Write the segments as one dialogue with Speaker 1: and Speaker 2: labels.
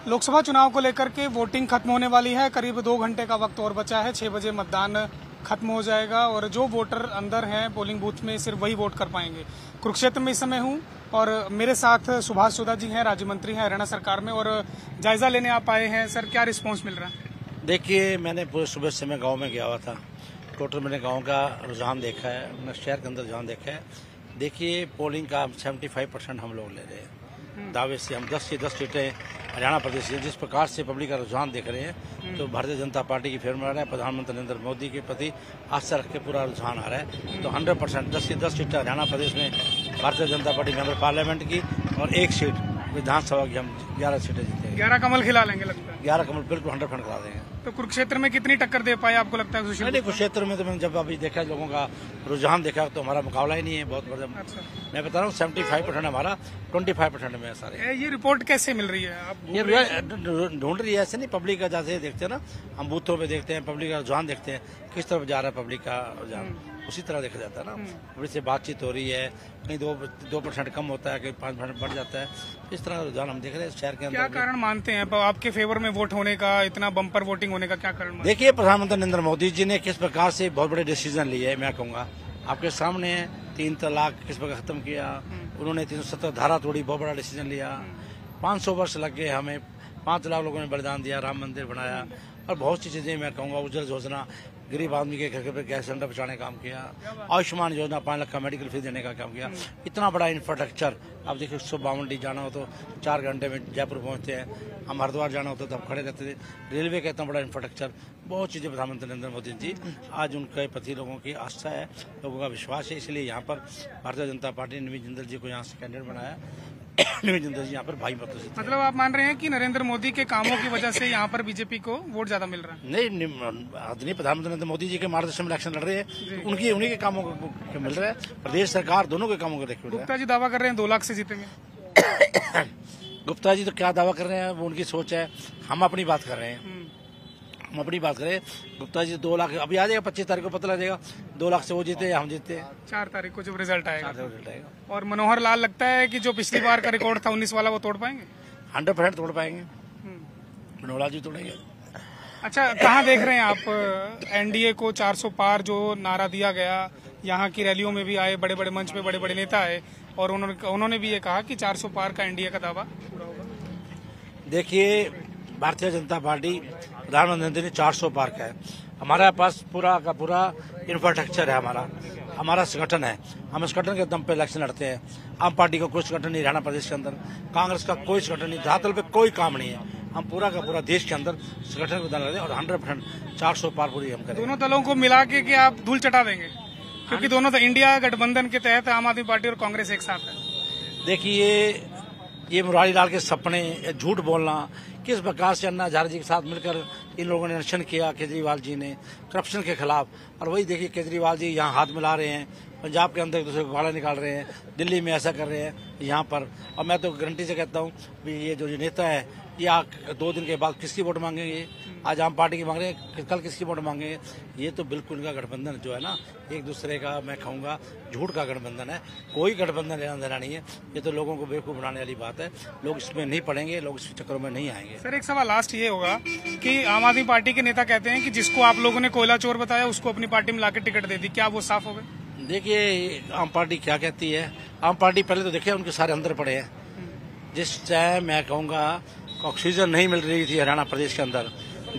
Speaker 1: लोकसभा चुनाव को लेकर के वोटिंग खत्म होने वाली है। करीब 2 घंटे का वक्त और बचा है। 6 बजे मतदान खत्म हो जाएगा और जो वोटर अंदर हैं पोलिंग बूथ में सिर्फ वही वोट कर पाएंगे। कुरुक्षेत्र में इस समय हूं और मेरे साथ सुभाष चौधरी जी हैं, राज्य मंत्री हैं हरियाणा सरकार में, और जायजा लेने आप आए हैं। सर, क्या रिस्पॉन्स मिल रहा है?
Speaker 2: देखिए, मैंने पूरे सुबह से मैं गाँव में गया हुआ था। टोटल मैंने गाँव का रुझान देखा है, अपने शहर के अंदर रुझान देखा है। देखिए, पोलिंग का 75% हम लोग ले रहे हैं दावे से। हम 10 से 10 सीटें हरियाणा प्रदेश से, जिस प्रकार से पब्लिक का रुझान देख रहे हैं तो भारतीय जनता पार्टी की फेवर में आ रहा है। प्रधानमंत्री नरेंद्र मोदी के प्रति आस्था रख के पूरा रुझान आ रहा है। तो 100% 10 से 10 सीटें हरियाणा प्रदेश में Bharatiya Janata party member parliament की और 1 सीट विधानसभा की। हम 11 सीटें जीतेंगे।
Speaker 1: 11 कमल खिला लेंगे लगता है?
Speaker 2: 11 कमल बिल्कुल 100% करा देंगे।
Speaker 1: तो कुरुक्षेत्र में कितनी टक्कर दे पाए आपको लगता है?
Speaker 2: नहीं, कुरुक्षेत्र में तो मैंने जब अभी देखा लोगों का रुझान देखा तो हमारा मुकाबला ही नहीं है बहुत बड़ा।
Speaker 1: अच्छा।
Speaker 2: मैं बता रहा हूँ 75% हमारा, 25% में सारे।
Speaker 1: ये रिपोर्ट कैसे मिल रही है? आप
Speaker 2: ये ढूंढ रही है, ऐसे नहीं। पब्लिक का जैसे देखते हैं ना, हम बूथों पे देखते हैं, पब्लिक का रुझान देखते हैं किस तरफ जा रहा है पब्लिक का रुझान, उसी तरह देखा जाता है ना। पब्लिक से बातचीत हो रही है, कहीं 2% कम होता है, कहीं 5% बढ़ जाता है। इस तरह रुझान हम देख रहे हैं शहर के अंदर।
Speaker 1: क्या कारण मानते हैं आपके फेवर में वोट होने का, इतना बम्पर वोटिंग होने का क्या कारण?
Speaker 2: देखिए, प्रधानमंत्री नरेंद्र मोदी जी ने किस प्रकार से बहुत बड़े डिसीजन लिए है। मैं कहूँगा आपके सामने है। 3 तलाक किस प्रकार खत्म किया उन्होंने, 370 धारा तोड़ी, बहुत बड़ा डिसीजन लिया। 500 वर्ष लग गए हमें, 5 लाख लोगों ने बलिदान दिया, राम मंदिर बनाया और बहुत सी चीजें। मैं कहूँगा उज्जवल योजना, गरीब आदमी के घर पे गैस सिलेंडर पहुंचाने का काम किया। आयुष्मान योजना, 5 लाख का मेडिकल फी देने का काम किया। इतना बड़ा इंफ्रास्ट्रक्चर। अब देखिए, 152 जाना हो तो 4 घंटे में जयपुर पहुंचते हैं। हम हरिद्वार जाना होता तो हम खड़े रहते थे। रेलवे का इतना बड़ा इंफ्रास्ट्रक्चर, बहुत चीजें प्रधानमंत्री नरेंद्र मोदी जी। आज उनके प्रति लोगों की आस्था है, लोगों का विश्वास है, इसलिए यहाँ पर भारतीय जनता पार्टी ने नवीन जिंदल जी को यहाँ से कैंडिडेट बनाया। नवीन जिंदल जी यहाँ पर भाई मतों से।
Speaker 1: मतलब आप मान रहे हैं कि नरेंद्र मोदी के कामों की वजह से यहाँ पर बीजेपी को वोट ज्यादा मिल रहा है?
Speaker 2: नहीं, प्रधानमंत्री नरेंद्र मोदी जी के मार्गदर्शन में इलेक्शन लड़ रहे हैं, उन्हीं के कामों को मिल रहा है। प्रदेश सरकार दोनों के कामों को देख रही है।
Speaker 1: गुप्ता जी दावा कर रहे हैं 2 लाख से जीतेंगे।
Speaker 2: गुप्ता जी तो क्या दावा कर रहे हैं, वो उनकी सोच है। हम अपनी बात कर रहे हैं, हम अपनी बात करें। गुप्ता जी 2 लाख अभी आ जाएगा, 25 तारीख को पता लग जाएगा 2 लाख से वो जीते या हम जीते।
Speaker 1: 4 तारीख को जब रिजल्ट आएगा।
Speaker 2: 4 रिजल्ट आएगा।
Speaker 1: और मनोहर लाल लगता है कि जो पिछली बार का रिकॉर्ड था 19 वाला, वो तोड़ पाएंगे?
Speaker 2: 100% तोड़ पाएंगे। मनोहर लाल जी तोड़ेंगे।
Speaker 1: अच्छा, कहाँ देख रहे हैं आप एनडीए को? 400 पार जो नारा दिया गया, यहाँ की रैलियों में भी आए, बड़े बड़े मंच पे बड़े बड़े नेता आए और उन्होंने भी ये कहा कि 400 पार का एनडीए का दावा पूरा होगा।
Speaker 2: देखिए, भारतीय जनता पार्टी प्रधानमंत्री ने 400 पार का है। हमारे पास पूरा का पूरा इंफ्रास्ट्रक्चर है, हमारा संगठन है। हम संगठन के दम पे इलेक्शन लड़ते हैं। आम पार्टी का कोई संगठन नहीं हरियाणा प्रदेश के अंदर, कांग्रेस का कोई संगठन नहीं, धरातल पे कोई काम नहीं है। हम पूरा का पूरा देश के अंदर संगठन को लड़ते हैं और 100% 400 पार पूरी हम करें।
Speaker 1: दोनों दलों को मिला के आप धूल चटा देंगे? क्योंकि दोनों तो इंडिया गठबंधन के तहत आम आदमी पार्टी और कांग्रेस एक साथ है।
Speaker 2: देखिए, ये मुरारी लाल के सपने, झूठ बोलना, किस प्रकार से अन्ना हजारे जी के साथ मिलकर इन लोगों ने निरीक्षण किया केजरीवाल जी ने करप्शन के खिलाफ। और वही देखिए, केजरीवाल जी यहाँ हाथ मिला रहे हैं, पंजाब के अंदर एक दूसरे को गाड़ा निकाल रहे हैं, दिल्ली में ऐसा कर रहे हैं यहाँ पर। और मैं तो गारंटी से कहता हूँ ये जो नेता है ये 2 दिन के बाद किसकी वोट मांगेंगे? आज आम पार्टी की मांग रहे हैं, कल किसकी वोट मांगेंगे? ये तो बिल्कुल इनका गठबंधन जो है ना, एक दूसरे का, मैं कहूँगा झूठ का गठबंधन है। कोई गठबंधन लेना देना नहीं है। ये तो लोगों को बेवकूफ बनाने वाली बात है। लोग इसमें नहीं पड़ेंगे, लोग इस चक्करों में नहीं आएंगे।
Speaker 1: सर, एक सवाल लास्ट ये होगा कि आम आदमी पार्टी के नेता कहते हैं कि जिसको आप लोगों ने कोयला चोर बताया उसको अपनी पार्टी में लाकर टिकट दे दी, क्या वो साफ हो गए?
Speaker 2: देखिए, आम पार्टी क्या कहती है। आम पार्टी पहले तो देखिए उनके सारे अंदर पड़े हैं। जिस टाइम मैं कहूँगा ऑक्सीजन नहीं मिल रही थी हरियाणा प्रदेश के अंदर,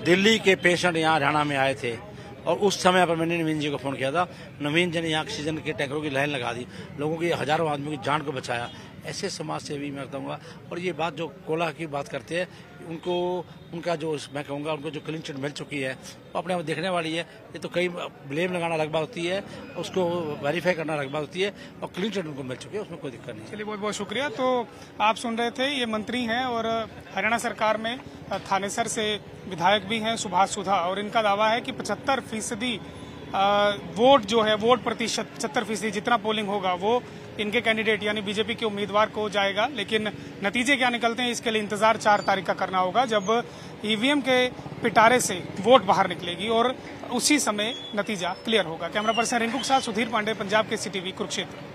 Speaker 2: दिल्ली के पेशेंट यहाँ हरियाणा में आए थे और उस समय पर मैंने नवीन जी को फोन किया था। नवीन जी ने यहाँ ऑक्सीजन के टैंकरों की लाइन लगा दी, लोगों की, हजारों आदमियों की जान को बचाया। ऐसे समाज सेवी मैं कहूँगा। और ये बात जो कोला की बात करते हैं, उनको उनका जो मैं कहूँगा उनको जो क्लीन चिट मिल चुकी है वो अपने आप देखने वाली है। ये तो कई ब्लेम लगाना अलग बात होती है, उसको वेरीफाई करना अलग बात होती है, और क्लीन चिट उनको मिल चुकी है, उसमें कोई दिक्कत नहीं।
Speaker 1: चलिए, बहुत बहुत शुक्रिया। तो आप सुन रहे थे, ये मंत्री हैं और हरियाणा सरकार में थानेसर से विधायक भी हैं, सुभाष सुधा, और इनका दावा है कि 75% वोट जो है, वोट प्रतिशत 75% जितना पोलिंग होगा वो इनके कैंडिडेट यानी बीजेपी के उम्मीदवार को जाएगा। लेकिन नतीजे क्या निकलते हैं इसके लिए इंतजार 4 तारीख का करना होगा, जब ईवीएम के पिटारे से वोट बाहर निकलेगी और उसी समय नतीजा क्लियर होगा। कैमरा पर्सन रिंकू के साथ सुधीर पांडे, पंजाब के CTV, कुरुक्षेत्र।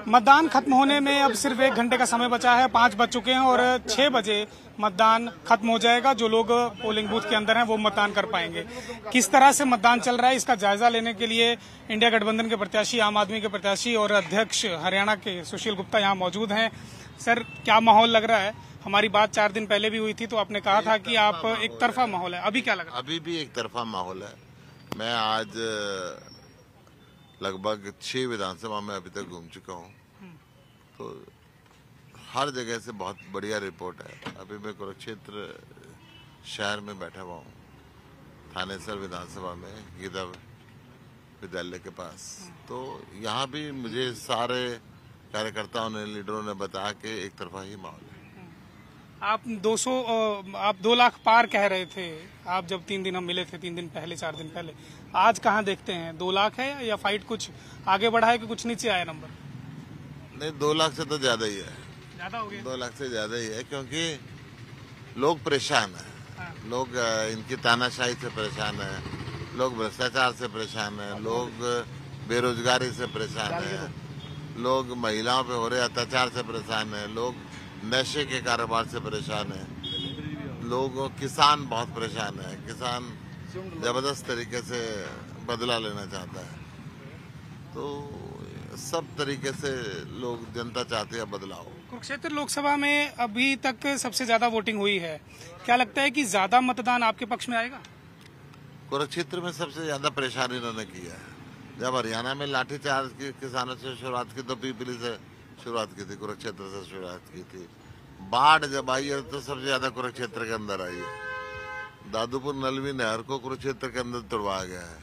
Speaker 1: मतदान खत्म होने में अब सिर्फ 1 घंटे का समय बचा है। 5 बज चुके हैं और 6 बजे मतदान खत्म हो जाएगा। जो लोग पोलिंग बूथ के अंदर हैं वो मतदान कर पाएंगे। किस तरह से मतदान चल रहा है इसका जायजा लेने के लिए इंडिया गठबंधन के प्रत्याशी, आम आदमी के प्रत्याशी और अध्यक्ष हरियाणा के सुशील गुप्ता यहाँ मौजूद हैं। सर, क्या माहौल लग रहा है? हमारी बात 4 दिन पहले भी हुई थी तो आपने कहा था कि आप एक तरफा माहौल है, अभी क्या लग रहा है?
Speaker 3: अभी भी एक तरफा माहौल है। मैं आज लगभग 6 विधानसभा में अभी तक घूम चुका हूँ, तो हर जगह से बहुत बढ़िया रिपोर्ट है। अभी मैं कुरुक्षेत्र शहर में बैठा हुआ हूँ, थानेसर विधानसभा में गीता विद्यालय के पास। तो यहाँ भी मुझे सारे कार्यकर्ताओं ने, लीडरों ने बताया कि एक तरफा ही माहौल है।
Speaker 1: आप 2 लाख पार कह रहे थे आप जब 3 दिन हम मिले थे, 3 दिन पहले, 4 दिन पहले। आज कहाँ देखते हैं? 2 लाख है या फाइट कुछ आगे बढ़ा है कि कुछ नीचे आया नंबर?
Speaker 3: नहीं, 2 लाख से तो ज्यादा ही है।
Speaker 1: ज्यादा हो गया?
Speaker 3: 2 लाख से ज्यादा ही है, क्योंकि लोग परेशान हैं।
Speaker 1: हाँ।
Speaker 3: लोग इनकी तानाशाही से परेशान है, लोग भ्रष्टाचार से परेशान है, लोग बेरोजगारी से परेशान है, लोग महिलाओं पे हो रहे अत्याचार से परेशान है, लोग नशे के कारोबार से परेशान है, लोग, किसान बहुत परेशान है। किसान जबरदस्त तरीके से बदला लेना चाहता है। तो सब तरीके से लोग, जनता चाहती है बदलाव।
Speaker 1: कुरुक्षेत्र लोकसभा में अभी तक सबसे ज्यादा वोटिंग हुई है। क्या लगता है कि ज्यादा मतदान आपके पक्ष में आएगा?
Speaker 3: कुरुक्षेत्र में सबसे ज्यादा परेशानी इन्होंने की है। जब हरियाणा में लाठीचार्ज की किसानों से शुरुआत की तो पीपली से शुरुआत की थी, कुरुक्षेत्र से शुरुआत की थी। बाढ़ जब आई है तो सबसे ज्यादा कुरुक्षेत्र के अंदर आई है। दादूपुर नलवी नहर को कुरुक्षेत्र के अंदर तुड़वाया गया है।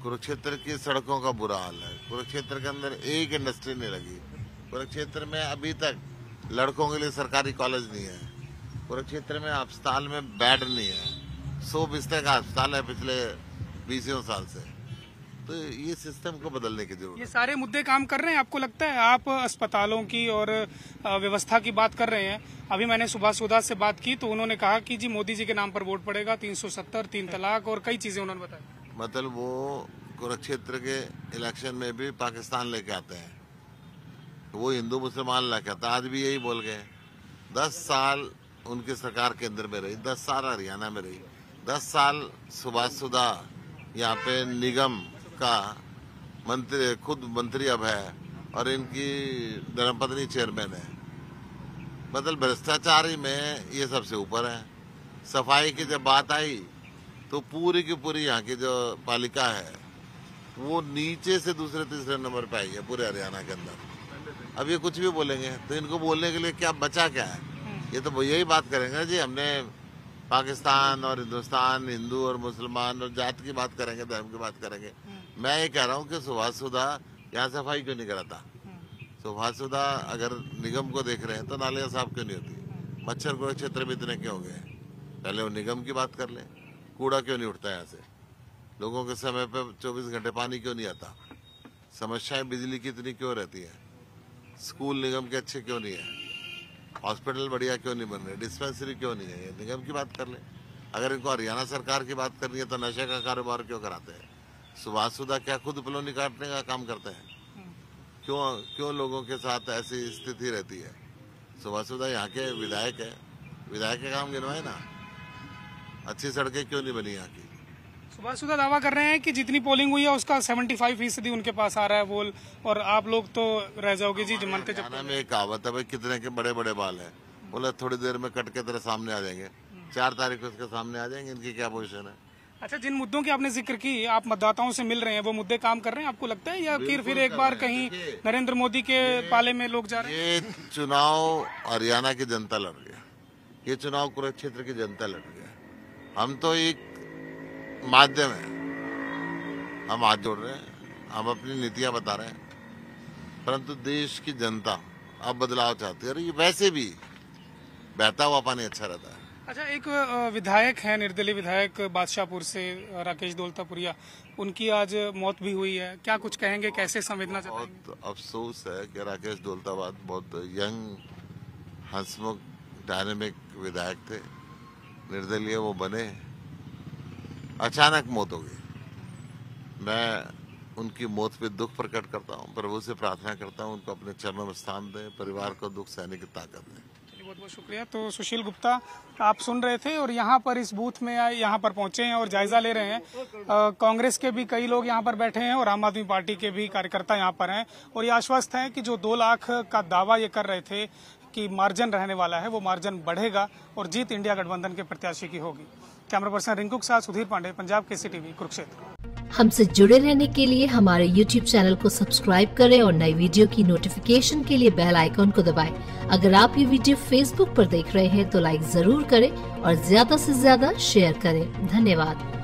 Speaker 3: कुरुक्षेत्र की सड़कों का बुरा हाल है। कुरुक्षेत्र के अंदर एक इंडस्ट्री नहीं लगी। कुरुक्षेत्र में अभी तक लड़कों के लिए सरकारी कॉलेज नहीं है। कुरुक्षेत्र में अस्पताल में बेड नहीं है। 100 बिस्तर का अस्पताल है पिछले 20 साल से। तो ये सिस्टम को बदलने की जरूरत है।
Speaker 1: ये सारे मुद्दे काम कर रहे हैं आपको लगता है? आप अस्पतालों की और व्यवस्था की बात कर रहे हैं। अभी मैंने सुभाष सुधा से बात की तो उन्होंने कहा कि जी मोदी जी के नाम पर वोट पड़ेगा, 370, 3 तलाक और कई चीजें उन्होंने बताया।
Speaker 3: मतलब वो कुरुक्षेत्र के इलेक्शन में भी पाकिस्तान लेके आते हैं, वो हिंदू मुसलमान लेके आता। आज भी यही बोल गए। 10 साल उनकी सरकार केंद्र में रही, 10 साल हरियाणा में रही, 10 साल सुभाष सुधा यहाँ पे निगम का मंत्री, खुद मंत्री अब है, और इनकी धर्मपत्नी चेयरमैन है। मतलब भ्रष्टाचारी में ये सबसे ऊपर है। सफाई की जब बात आई तो पूरी की पूरी यहाँ की जो पालिका है वो नीचे से दूसरे तीसरे नंबर पे आई है पूरे हरियाणा के अंदर। अब ये कुछ भी बोलेंगे तो इनको बोलने के लिए क्या बचा क्या है? ये तो यही बात करेंगे जी, हमने पाकिस्तान और हिंदुस्तान, हिंदू और मुसलमान और जात की बात करेंगे, धर्म की बात करेंगे। मैं ये कह रहा हूँ कि सुभाष सुधा यहाँ सफाई क्यों नहीं कराता? सुभाष सुधा अगर निगम को देख रहे हैं तो नालियाँ साफ क्यों नहीं होती? मच्छर को क्षेत्र में इतने क्यों हो गए? पहले वो निगम की बात कर ले। कूड़ा क्यों नहीं उठता यहाँ से? लोगों के समय पे 24 घंटे पानी क्यों नहीं आता? समस्याएं बिजली की इतनी क्यों रहती है? स्कूल निगम के अच्छे क्यों नहीं है? हॉस्पिटल बढ़िया क्यों नहीं बन रहे? डिस्पेंसरी क्यों नहीं है? ये निगम की बात कर ले। अगर इनको हरियाणा सरकार की बात करनी है तो नशे का कारोबार क्यों कराते हैं? सुभाष सुधा क्या खुद कॉलोनी काटने का काम करते हैं? क्यों लोगों के साथ ऐसी स्थिति रहती है? सुभाष सुधा यहाँ के विधायक है, विधायक के काम गिनवाए ना। अच्छी सड़कें क्यों नहीं बनी यहाँ की?
Speaker 1: सुभाष सुधा दावा कर रहे हैं कि जितनी पोलिंग हुई है उसका 75% उनके पास आ रहा है वोल, और आप लोग तो रह जाओगे जी जमानते। जब
Speaker 3: में एक कहावत है, भाई कितने के बड़े बड़े बाल है, बोला थोड़ी देर में कट के तेरे सामने आ जाएंगे। 4 तारीख को उसके सामने आ जाएंगे। इनकी क्या पोजीशन है?
Speaker 1: अच्छा, जिन मुद्दों की आपने जिक्र की, आप मतदाताओं से मिल रहे हैं, वो मुद्दे काम कर रहे हैं आपको लगता है, या फिर एक बार कहीं नरेंद्र मोदी के पाले में लोग जा रहे हैं?
Speaker 3: ये चुनाव हरियाणा की जनता लड़ रही है, ये चुनाव कुरुक्षेत्र की जनता लड़ रही है। हम तो एक माध्यम है, हम हाथ जोड़ रहे हैं, हम अपनी नीतियां बता रहे हैं, परंतु देश की जनता अब बदलाव चाहती है। और ये वैसे भी बहता हुआ पानी अच्छा रहता है।
Speaker 1: अच्छा, एक विधायक है, निर्दलीय विधायक बादशाहपुर से, राकेश दौलतापुरिया, उनकी आज मौत भी हुई है। क्या कुछ कहेंगे, कैसे संवेदना जताएंगे?
Speaker 3: बहुत अफसोस है कि राकेश दौलताबाद बहुत यंग, हंसमुख, डायनेमिक विधायक थे, निर्दलीय वो बने, अचानक मौत हो गई। मैं उनकी मौत पे दुख प्रकट करता हूँ। प्रभु से प्रार्थना करता हूँ उनको अपने चरणों में स्थान दे, परिवार को दुख सहने की ताकत दे।
Speaker 1: बहुत बहुत शुक्रिया। तो सुशील गुप्ता आप सुन रहे थे और यहाँ पर इस बूथ में आए, यहाँ पर पहुंचे हैं और जायजा ले रहे हैं। कांग्रेस के भी कई लोग यहाँ पर बैठे हैं और आम आदमी पार्टी के भी कार्यकर्ता यहाँ पर हैं और ये आश्वस्त हैं कि जो 2 लाख का दावा ये कर रहे थे कि मार्जिन रहने वाला है, वो मार्जिन बढ़ेगा और जीत इंडिया गठबंधन के प्रत्याशी की होगी। कैमरा पर्सन रिंकू के साथ सुधीर पांडे, पंजाब केसरी टीवी, कुरुक्षेत्र।
Speaker 4: हमसे जुड़े रहने के लिए हमारे YouTube चैनल को सब्सक्राइब करें और नई वीडियो की नोटिफिकेशन के लिए बेल आइकॉन को दबाएं। अगर आप ये वीडियो Facebook पर देख रहे हैं तो लाइक जरूर करें और ज्यादा से ज्यादा शेयर करें। धन्यवाद।